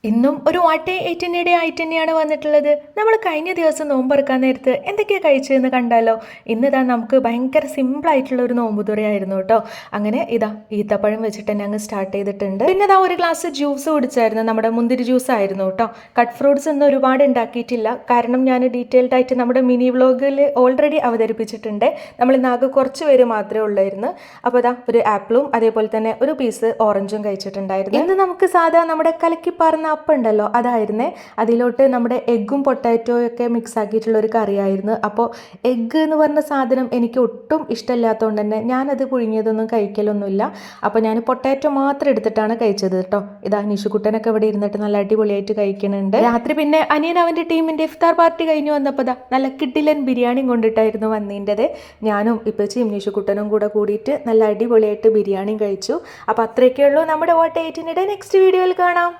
ഇന്നും ഒരു വാട്ടേ ഏറ്റിൻ്റെ ആയിട്ട് തന്നെയാണ് വന്നിട്ടുള്ളത്. നമ്മൾ കഴിഞ്ഞ ദിവസം നോമ്പെറുക്കാൻ നേരത്ത് എന്തൊക്കെയാണ് കഴിച്ചതെന്ന് കണ്ടാലോ. ഇന്നിതാ നമുക്ക് ഭയങ്കര സിമ്പിളായിട്ടുള്ള ഒരു നോമ്പ് തുറയായിരുന്നു കേട്ടോ. അങ്ങനെ ഇതാ ഈത്തപ്പഴം വെച്ചിട്ട് തന്നെ അങ്ങ് സ്റ്റാർട്ട് ചെയ്തിട്ടുണ്ട്. പിന്നെ ഇതാ ഒരു ഗ്ലാസ് ജ്യൂസ് കുടിച്ചായിരുന്നു, നമ്മുടെ മുന്തിരി ജ്യൂസ് ആയിരുന്നു കേട്ടോ. കട്ട് ഫ്രൂട്ട്സ് ഒന്നും ഒരുപാട് ഉണ്ടാക്കിയിട്ടില്ല, കാരണം ഞാൻ ഡീറ്റെയിൽഡ് ആയിട്ട് നമ്മുടെ മിനി വ്ളോഗിൽ ഓൾറെഡി അവതരിപ്പിച്ചിട്ടുണ്ട്. നമ്മൾ ഇന്നാകെ കുറച്ച് പേര് മാത്രമേ ഉള്ളായിരുന്നു. അപ്പോൾ ഇതാ ഒരു ആപ്പിളും അതേപോലെ തന്നെ ഒരു പീസ് ഓറഞ്ചും കഴിച്ചിട്ടുണ്ടായിരുന്നു. ഇന്ന് നമുക്ക് സാധാ നമ്മുടെ കലക്കിപ്പാർന്ന അപ്പം ഉണ്ടല്ലോ, അതായിരുന്നേ. അതിലോട്ട് നമ്മുടെ എഗ്ഗും പൊട്ടാറ്റോയും ഒക്കെ മിക്സ് ആക്കിയിട്ടുള്ള ഒരു കറിയായിരുന്നു. അപ്പോൾ എഗ്ഗ് എന്ന് പറഞ്ഞ സാധനം എനിക്ക് ഒട്ടും ഇഷ്ടമില്ലാത്തതുകൊണ്ട് തന്നെ ഞാനത് പുഴുങ്ങിയതൊന്നും കഴിക്കലൊന്നുമില്ല. അപ്പോൾ ഞാൻ പൊട്ടാറ്റോ മാത്രം എടുത്തിട്ടാണ് കഴിച്ചത് കേട്ടോ. ഇതാ നിഷുക്കുട്ടനൊക്കെ ഇവിടെ ഇരുന്നിട്ട് നല്ല അടിപൊളിയായിട്ട് കഴിക്കുന്നുണ്ട്. രാത്രി പിന്നെ അനിയൻ അവൻ്റെ ടീമിൻ്റെ ഇഫ്താർ പാർട്ടി കഴിഞ്ഞ് വന്നപ്പോൾ നല്ല കിഡിലൻ ബിരിയാണിയും കൊണ്ടിട്ടായിരുന്നു വന്നതിൻ്റെത്. ഞാനും ഇപ്പച്ചിയും നിഷുക്കുട്ടനും കൂടെ കൂടിയിട്ട് നല്ല അടിപൊളിയായിട്ട് ബിരിയാണിയും കഴിച്ചു. അപ്പോൾ അത്രയൊക്കെ ഉള്ളൂ നമ്മുടെ വാട്ട് 8 നെക്സ്റ്റ് വീഡിയോയിൽ കാണാം.